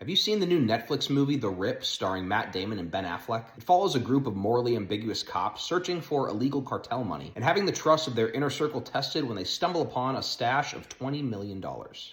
Have you seen the new Netflix movie, The Rip, starring Matt Damon and Ben Affleck? It follows a group of morally ambiguous cops searching for illegal cartel money and having the trust of their inner circle tested when they stumble upon a stash of $20 million.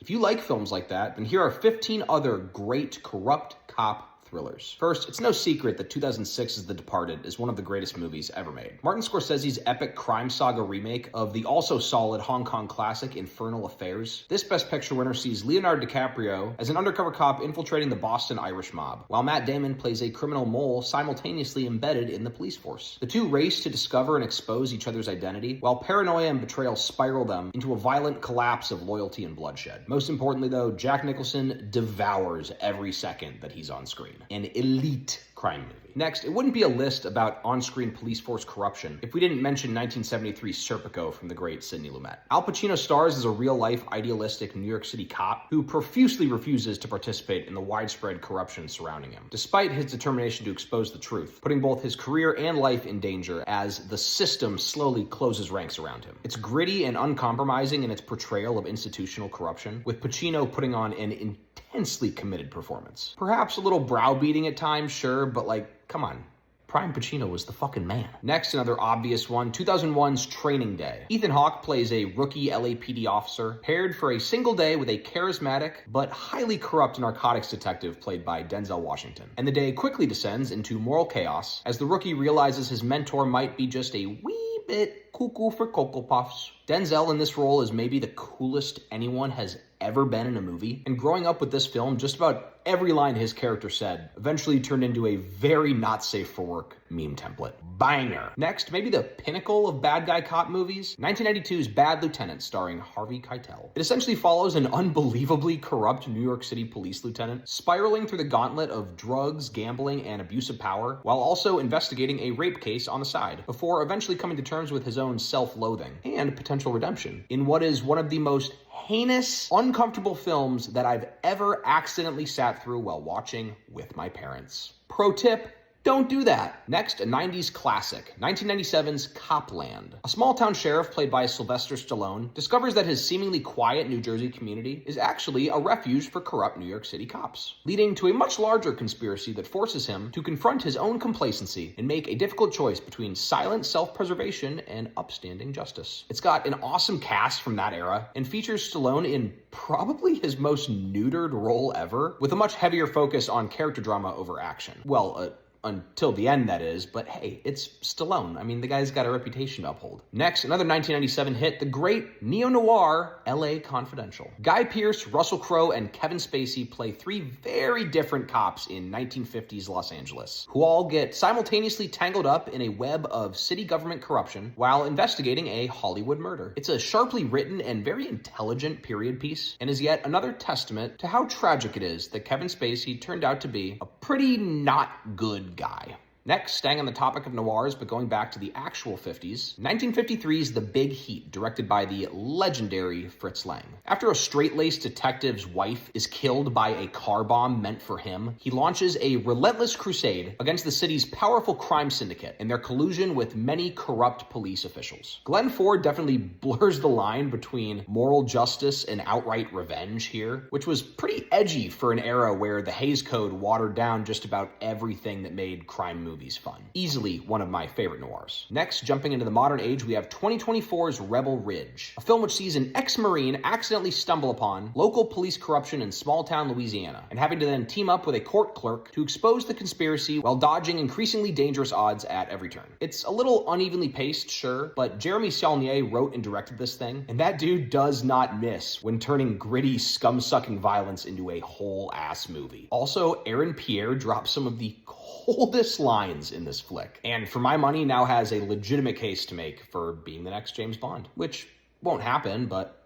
If you like films like that, then here are 15 other great corrupt cop thrillers. First, it's no secret that 2006's The Departed is one of the greatest movies ever made. Martin Scorsese's epic crime saga remake of the also solid Hong Kong classic Infernal Affairs. This Best Picture winner sees Leonardo DiCaprio as an undercover cop infiltrating the Boston Irish mob, while Matt Damon plays a criminal mole simultaneously embedded in the police force. The two race to discover and expose each other's identity, while paranoia and betrayal spiral them into a violent collapse of loyalty and bloodshed. Most importantly though, Jack Nicholson devours every second that he's on screen. An elite crime movie. Next, it wouldn't be a list about on-screen police force corruption if we didn't mention 1973's Serpico from the great Sidney Lumet. Al Pacino stars as a real-life, idealistic New York City cop who profusely refuses to participate in the widespread corruption surrounding him, despite his determination to expose the truth, putting both his career and life in danger as the system slowly closes ranks around him. It's gritty and uncompromising in its portrayal of institutional corruption, with Pacino putting on an intensely committed performance. Perhaps a little browbeating at times, sure, but like, come on. Prime Pacino was the fucking man. Next, another obvious one, 2001's Training Day. Ethan Hawke plays a rookie LAPD officer paired for a single day with a charismatic but highly corrupt narcotics detective played by Denzel Washington. And the day quickly descends into moral chaos as the rookie realizes his mentor might be just a wee bit cuckoo for Cocoa Puffs. Denzel in this role is maybe the coolest anyone has ever been in a movie, and growing up with this film, just about every line his character said eventually turned into a very not safe for work meme template. Banger. Next, maybe the pinnacle of bad guy cop movies, 1992's Bad Lieutenant starring Harvey Keitel. It essentially follows an unbelievably corrupt New York City police lieutenant spiraling through the gauntlet of drugs, gambling, and abuse of power, while also investigating a rape case on the side, before eventually coming to terms with his own self-loathing and potential redemption in what is one of the most heinous, uncomfortable films that I've ever accidentally sat through while watching with my parents. Pro tip, don't do that. Next, a 90s classic, 1997's Copland. A small-town sheriff played by Sylvester Stallone discovers that his seemingly quiet New Jersey community is actually a refuge for corrupt New York City cops, leading to a much larger conspiracy that forces him to confront his own complacency and make a difficult choice between silent self-preservation and upstanding justice. It's got an awesome cast from that era and features Stallone in probably his most neutered role ever, with a much heavier focus on character drama over action. Well, until the end, that is, but hey, it's Stallone. I mean, the guy's got a reputation to uphold. Next, another 1997 hit, the great neo-noir LA Confidential. Guy Pearce, Russell Crowe, and Kevin Spacey play three very different cops in 1950s Los Angeles, who all get simultaneously tangled up in a web of city government corruption while investigating a Hollywood murder. It's a sharply written and very intelligent period piece, and is yet another testament to how tragic it is that Kevin Spacey turned out to be a pretty not good guy. Next, staying on the topic of noirs, but going back to the actual 50s, 1953's The Big Heat, directed by the legendary Fritz Lang. After a straight-laced detective's wife is killed by a car bomb meant for him, he launches a relentless crusade against the city's powerful crime syndicate and their collusion with many corrupt police officials. Glenn Ford definitely blurs the line between moral justice and outright revenge here, which was pretty edgy for an era where the Hays Code watered down just about everything that made crime movies fun. Easily one of my favorite noirs. Next, jumping into the modern age, we have 2024's Rebel Ridge, a film which sees an ex-Marine accidentally stumble upon local police corruption in small-town Louisiana, and having to then team up with a court clerk to expose the conspiracy while dodging increasingly dangerous odds at every turn. It's a little unevenly paced, sure, but Jeremy Saulnier wrote and directed this thing, and that dude does not miss when turning gritty, scum-sucking violence into a whole-ass movie. Also, Aaron Pierre drops some of the coldest lines in this flick, and for my money now has a legitimate case to make for being the next James Bond, which won't happen, but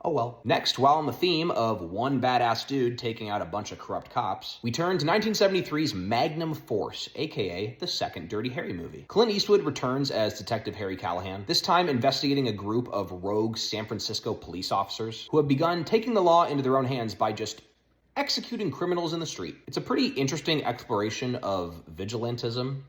oh well. Next, while on the theme of one badass dude taking out a bunch of corrupt cops, we turn to 1973's Magnum Force, aka the second Dirty Harry movie. Clint Eastwood returns as Detective Harry Callahan, this time investigating a group of rogue San Francisco police officers who have begun taking the law into their own hands by just executing criminals in the street. It's a pretty interesting exploration of vigilantism.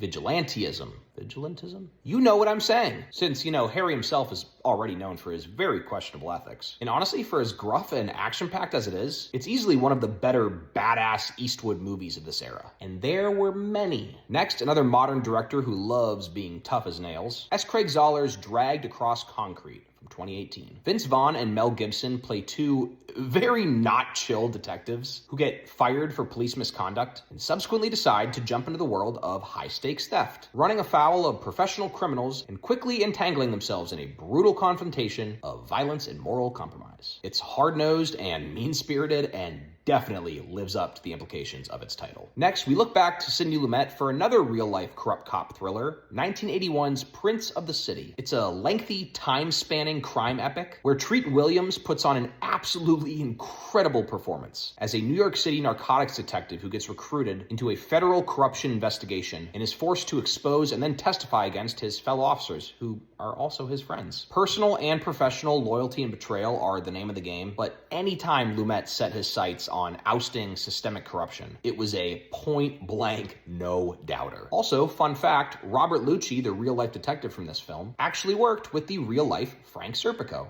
Vigilantism. Vigilantism? You know what I'm saying. Since, Harry himself is already known for his very questionable ethics. And honestly, for as gruff and action-packed as it is, it's easily one of the better badass Eastwood movies of this era. And there were many. Next, another modern director who loves being tough as nails. S. Craig Zahler's Dragged Across Concrete. 2018. Vince Vaughn and Mel Gibson play two very not chill detectives who get fired for police misconduct and subsequently decide to jump into the world of high-stakes theft, running afoul of professional criminals and quickly entangling themselves in a brutal confrontation of violence and moral compromise. It's hard-nosed and mean-spirited and definitely lives up to the implications of its title. Next, we look back to Sidney Lumet for another real-life corrupt cop thriller, 1981's Prince of the City. It's a lengthy, time-spanning crime epic where Treat Williams puts on an absolutely incredible performance as a New York City narcotics detective who gets recruited into a federal corruption investigation and is forced to expose and then testify against his fellow officers, who are also his friends. Personal and professional loyalty and betrayal are the name of the game, but anytime Lumet set his sights on ousting systemic corruption, it was a point-blank no-doubter. Also, fun fact, Robert Lucci, the real-life detective from this film, actually worked with the real-life Frank Serpico.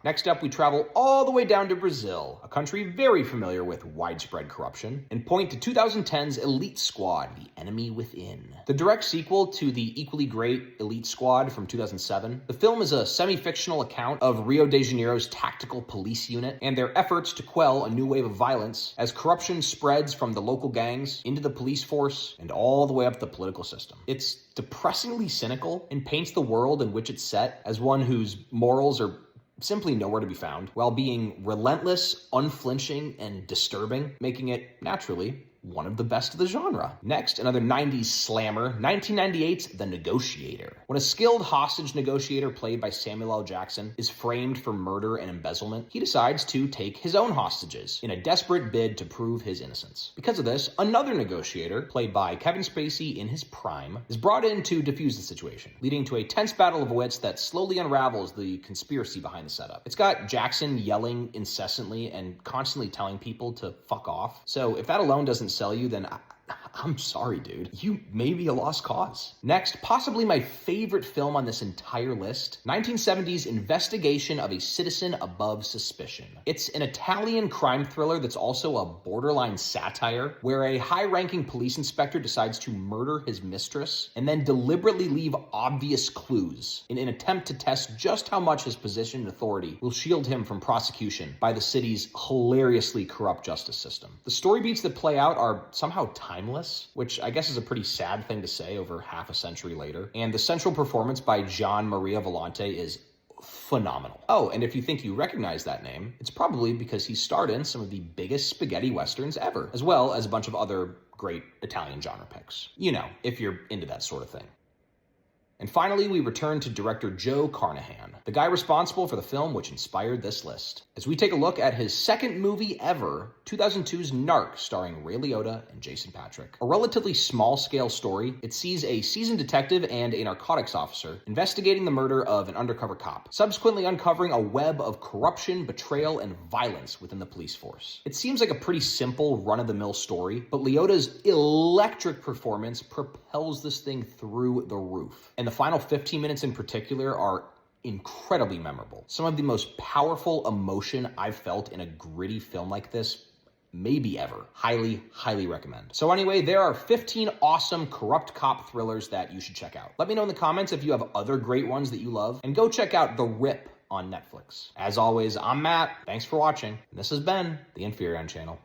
Next up, we travel all the way down to Brazil, a country very familiar with widespread corruption, and point to 2010's Elite Squad, The Enemy Within. The direct sequel to the equally great Elite Squad from 2007, the film is a semi-fictional account of Rio de Janeiro's tactical police unit and their efforts to quell a new wave of violence as corruption spreads from the local gangs into the police force and all the way up the political system. It's depressingly cynical and paints the world in which it's set as one whose morals are simply nowhere to be found, while being relentless, unflinching, and disturbing, making it, naturally, one of the best of the genre. Next, another 90s slammer, 1998's The Negotiator. When a skilled hostage negotiator played by Samuel L. Jackson is framed for murder and embezzlement, he decides to take his own hostages in a desperate bid to prove his innocence. Because of this, another negotiator, played by Kevin Spacey in his prime, is brought in to defuse the situation, leading to a tense battle of wits that slowly unravels the conspiracy behind the setup. It's got Jackson yelling incessantly and constantly telling people to fuck off. So if that alone doesn't sell you, then I'm sorry, dude. You may be a lost cause. Next, possibly my favorite film on this entire list, 1970's Investigation of a Citizen Above Suspicion. It's an Italian crime thriller that's also a borderline satire, where a high-ranking police inspector decides to murder his mistress and then deliberately leave obvious clues in an attempt to test just how much his position and authority will shield him from prosecution by the city's hilariously corrupt justice system. The story beats that play out are somehow timeless, which I guess is a pretty sad thing to say over half a century later. And the central performance by Gian Maria Volonte is phenomenal. Oh, and if you think you recognize that name, it's probably because he starred in some of the biggest spaghetti westerns ever, as well as a bunch of other great Italian genre picks. If you're into that sort of thing. And finally, we return to director Joe Carnahan, the guy responsible for the film which inspired this list, as we take a look at his second movie ever, 2002's Narc, starring Ray Liotta and Jason Patric. A relatively small-scale story, it sees a seasoned detective and a narcotics officer investigating the murder of an undercover cop, subsequently uncovering a web of corruption, betrayal, and violence within the police force. It seems like a pretty simple, run-of-the-mill story, but Liotta's electric performance propels this thing through the roof. And the final 15 minutes in particular are incredibly memorable. Some of the most powerful emotion I've felt in a gritty film like this, maybe ever. Highly, highly recommend. So anyway, there are 15 awesome corrupt cop thrillers that you should check out. Let me know in the comments if you have other great ones that you love, and go check out The Rip on Netflix. As always, I'm Matt. Thanks for watching, and this has been the Inferion Channel.